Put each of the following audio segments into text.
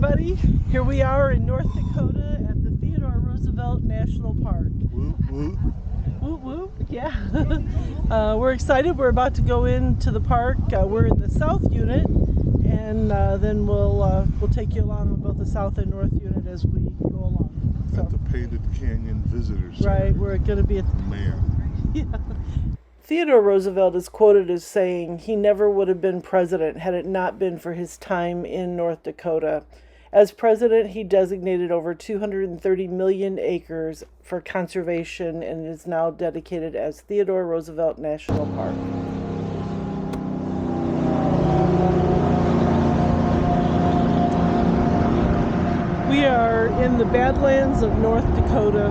everybody. Here we are in North Dakota at the Theodore Roosevelt National Park. Woo woo. Woo woo, yeah. We're excited. We're about to go into the park. We're in the south unit, and then we'll take you along on both the south and north unit as we go along. At the Painted Canyon Visitor Center. Right, we're going to be at the... Man. Yeah. Theodore Roosevelt is quoted as saying he never would have been president had it not been for his time in North Dakota. As president, he designated over 230 million acres for conservation and is now dedicated as Theodore Roosevelt National Park. We are in the Badlands of North Dakota,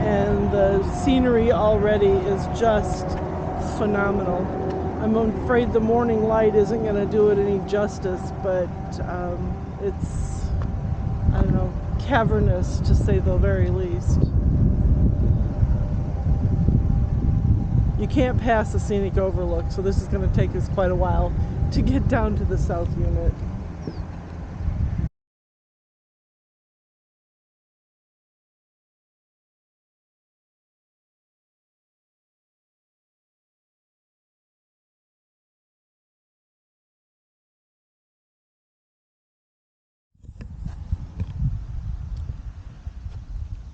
and the scenery already is just phenomenal. I'm afraid the morning light isn't going to do it any justice, but it's, I don't know, cavernous to say the very least. You can't pass the Scenic Overlook, so this is going to take us quite a while to get down to the south unit.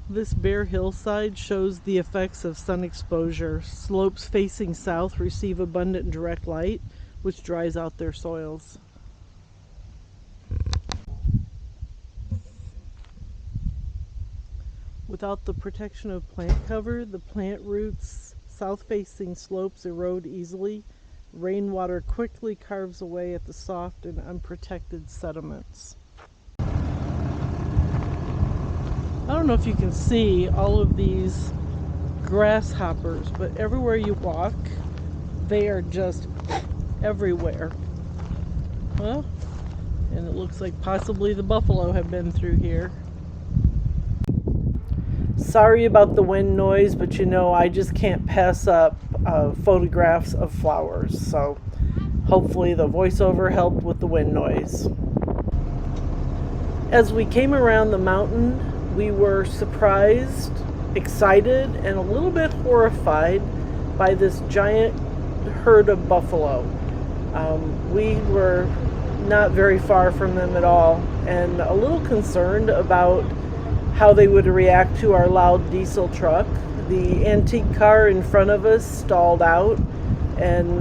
This bare hillside shows the effects of sun exposure. Slopes facing south receive abundant direct light, which dries out their soils. Without the protection of plant cover, the plant roots south-facing slopes erode easily. Rainwater quickly carves away at the soft and unprotected sediments. I don't know if you can see all of these grasshoppers, but everywhere you walk, they are just everywhere. Well, and it looks like possibly the buffalo have been through here. Sorry about the wind noise, but you know, I just can't pass up photographs of flowers, so hopefully the voiceover helped with the wind noise. As we came around the mountain, we were surprised, excited, and a little bit horrified by this giant herd of buffalo. We were not very far from them at all, and a little concerned about how they would react to our loud diesel truck. The antique car in front of us stalled out, and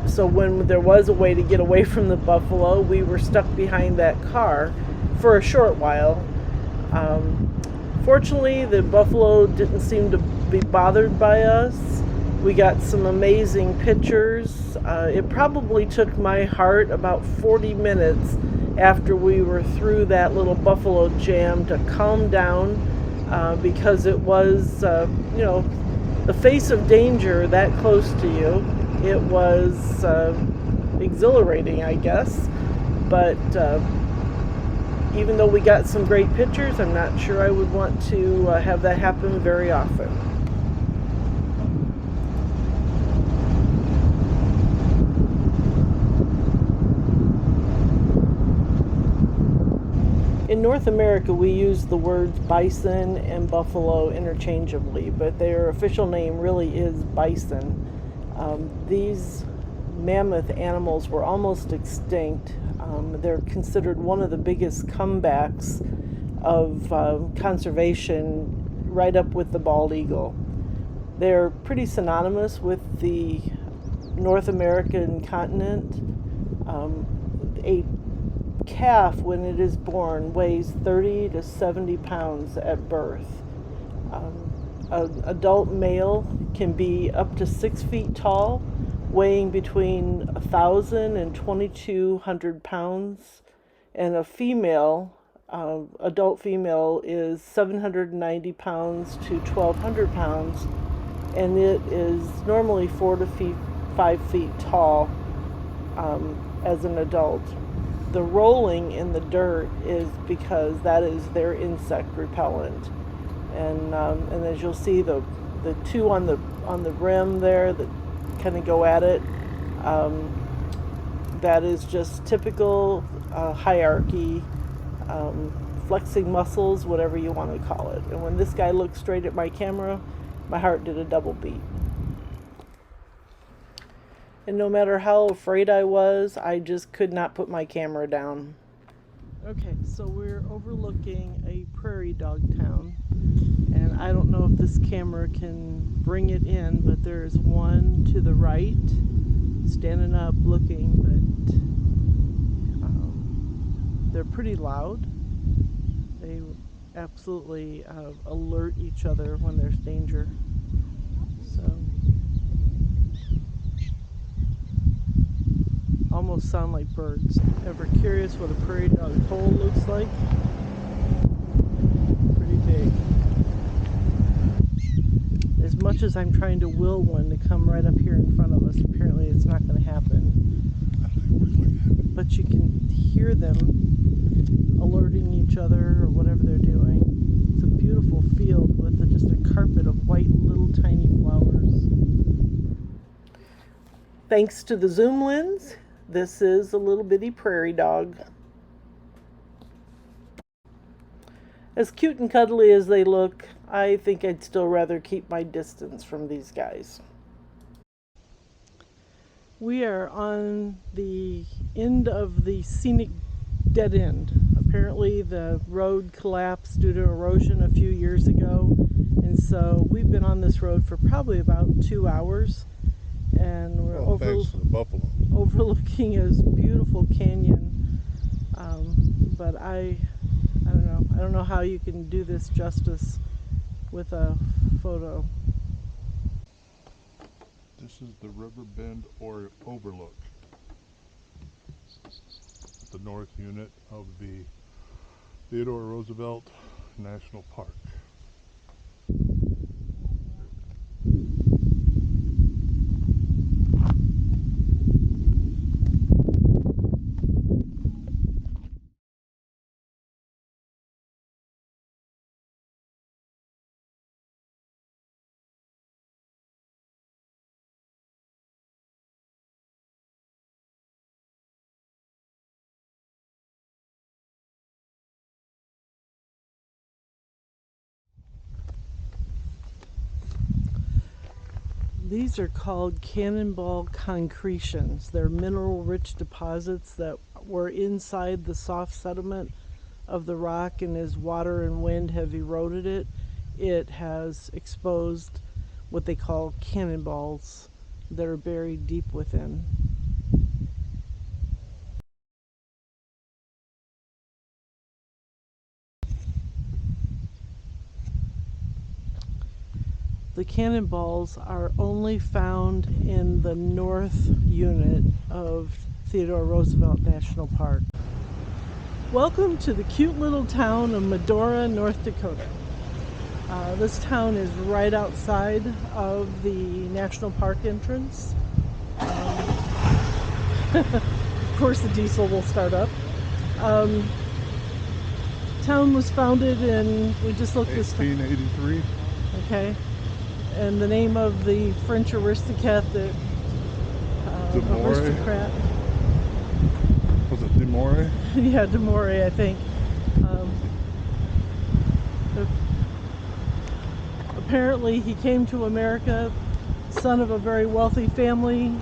so when there was a way to get away from the buffalo, we were stuck behind that car for a short while. Fortunately, the buffalo didn't seem to be bothered by us. We got some amazing pictures. It probably took my heart about 40 minutes after we were through that little buffalo jam to calm down, because it was, you know, the face of danger that close to you. It was exhilarating, I guess, but even though we got some great pictures, I'm not sure I would want to have that happen very often. In North America, we use the words bison and buffalo interchangeably, but their official name really is bison. These mammoth animals were almost extinct. They're considered one of the biggest comebacks of conservation, right up with the bald eagle. They're pretty synonymous with the North American continent. A calf, when it is born, weighs 30 to 70 pounds at birth. An adult male can be up to 6 feet tall, weighing between 1,000 and 2,200 pounds, and a female, adult female, is 790 pounds to 1,200 pounds, and it is normally 4 to 5 feet tall as an adult. The rolling in the dirt is because that is their insect repellent, and as you'll see, the two on the rim there that kind of go at it, that is just typical hierarchy. flexing muscles, whatever you want to call it. And when this guy looked straight at my camera, my heart did a double beat. And no matter how afraid I was, I just could not put my camera down. Okay, so we're overlooking a prairie dog town. And I don't know if this camera can bring it in, but there's one to the right, standing up looking, but they're pretty loud. They absolutely alert each other when there's danger. So almost sound like birds. Ever curious what a prairie dog hole looks like? Pretty big. As much as I'm trying to will one to come right up here in front of us, apparently it's not going to happen. But you can hear them alerting each other or whatever they're doing. It's a beautiful field with just a carpet of white little tiny flowers. Thanks to the zoom lens, this is a little bitty prairie dog. As cute and cuddly as they look, I think I'd still rather keep my distance from these guys. We are on the end of the scenic dead end. Apparently the road collapsed due to erosion a few years ago, and so we've been on this road for probably about 2 hours, and we're thanks to the buffalo. overlooking a beautiful canyon. But I don't know how you can do this justice with a photo. This is the River Bend Overlook, the north unit of the Theodore Roosevelt National Park. These are called cannonball concretions. They're mineral-rich deposits that were inside the soft sediment of the rock, and as water and wind have eroded it, it has exposed what they call cannonballs that are buried deep within. The cannonballs are only found in the north unit of Theodore Roosevelt National Park. Welcome to the cute little town of Medora, North Dakota. This town is right outside of the national park entrance. Of course the diesel will start up. Town was founded in, we just looked this 1883. Okay. And the name of the French aristocrat that aristocrat. Was it Demore? Yeah, Demore, I think. Apparently he came to America, son of a very wealthy family.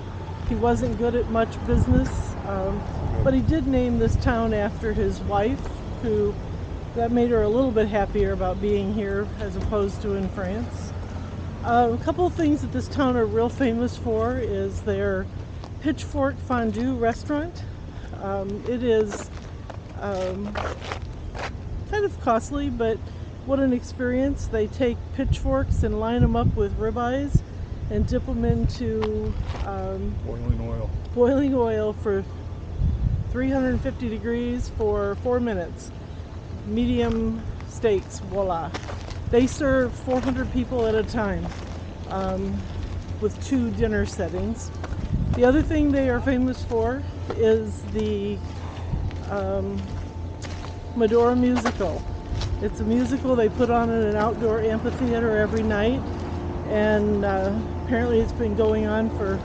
He wasn't good at much business, but he did name this town after his wife, who that made her a little bit happier about being here as opposed to in France. A couple of things that this town are real famous for is their pitchfork fondue restaurant. It is kind of costly, but what an experience. They take pitchforks and line them up with ribeyes and dip them into boiling oil for 350 degrees for 4 minutes. Medium steaks, voila. They serve 400 people at a time with 2 dinner settings. The other thing they are famous for is the Medora musical. It's a musical they put on in an outdoor amphitheater every night, and apparently it's been going on for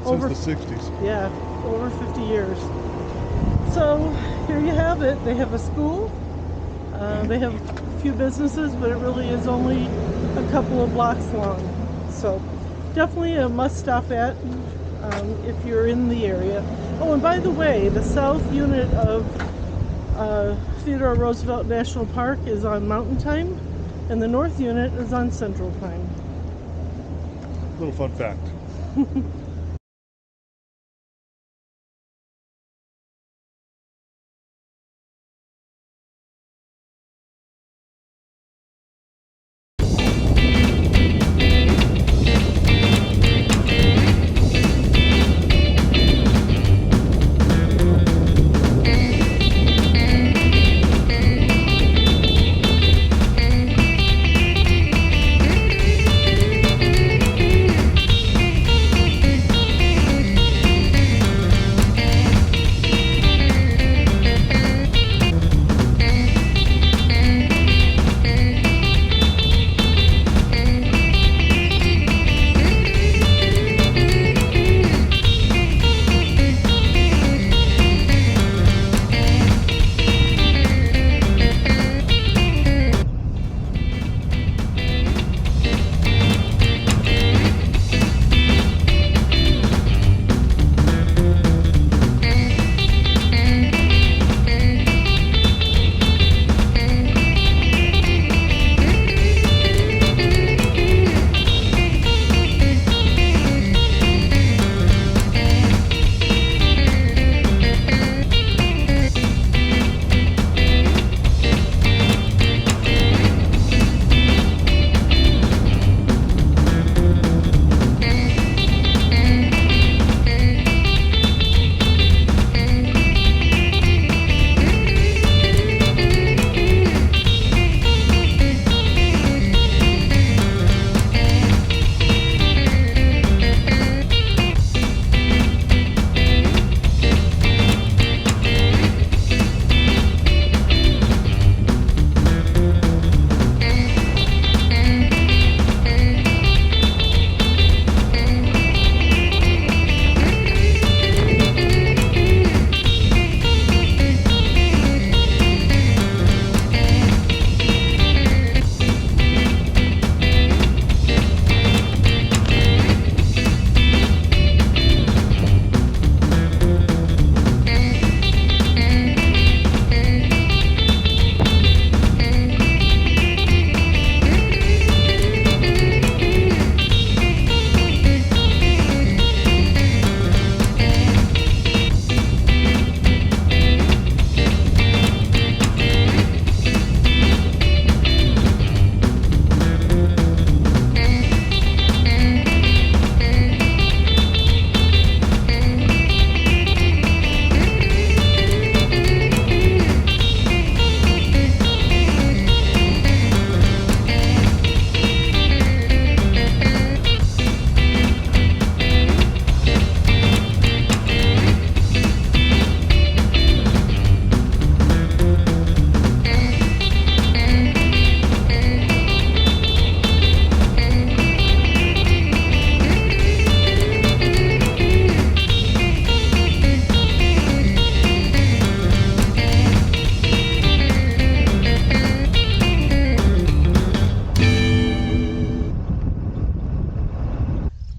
Since the 60s. Yeah, over 50 years. So here you have it. They have a school, They have a few businesses, but it really is only a couple of blocks long. So definitely a must stop at if you're in the area. Oh, and by the way, the south unit of Theodore Roosevelt National Park is on Mountain Time, and the north unit is on Central Time. Little fun fact.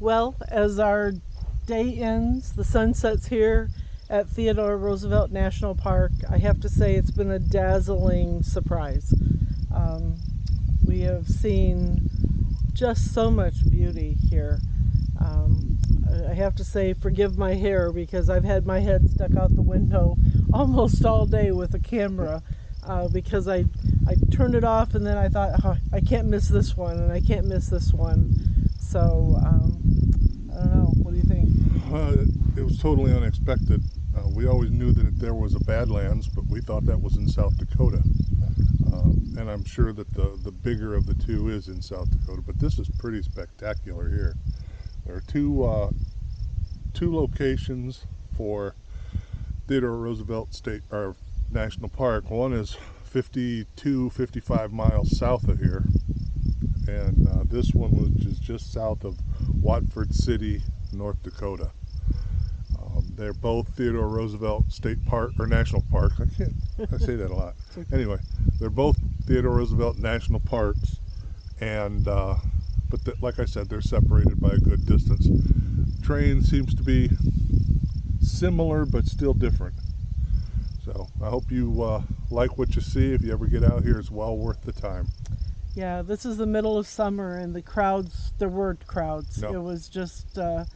Well, as our day ends, the sun sets here at Theodore Roosevelt National Park. I have to say it's been a dazzling surprise. We have seen just so much beauty here. I have to say, forgive my hair because I've had my head stuck out the window almost all day with a camera because I turned it off and then I thought, oh, I can't miss this one and I can't miss this one. So, I don't know. What do you think? It was totally unexpected. We always knew that there was a Badlands, but we thought that was in South Dakota. And I'm sure that the bigger of the two is in South Dakota, but this is pretty spectacular here. There are two locations for Theodore Roosevelt State or National Park. One is 55 miles south of here, and this one which is just south of Watford City, North Dakota. They're both Theodore Roosevelt State Park or National Parks. I say that a lot. Okay. Anyway, they're both Theodore Roosevelt National Parks, and like I said, they're separated by a good distance. Terrain seems to be similar but still different. So I hope you like what you see. If you ever get out here, it's well worth the time. Yeah, this is the middle of summer, and the crowds, there weren't crowds. No. It was just a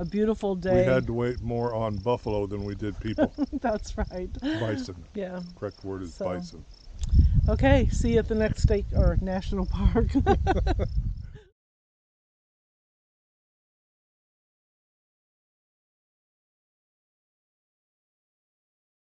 beautiful day. We had to wait more on buffalo than we did people. That's right. Bison. Yeah. Correct word is So- bison. Okay, see you at the next state or national park.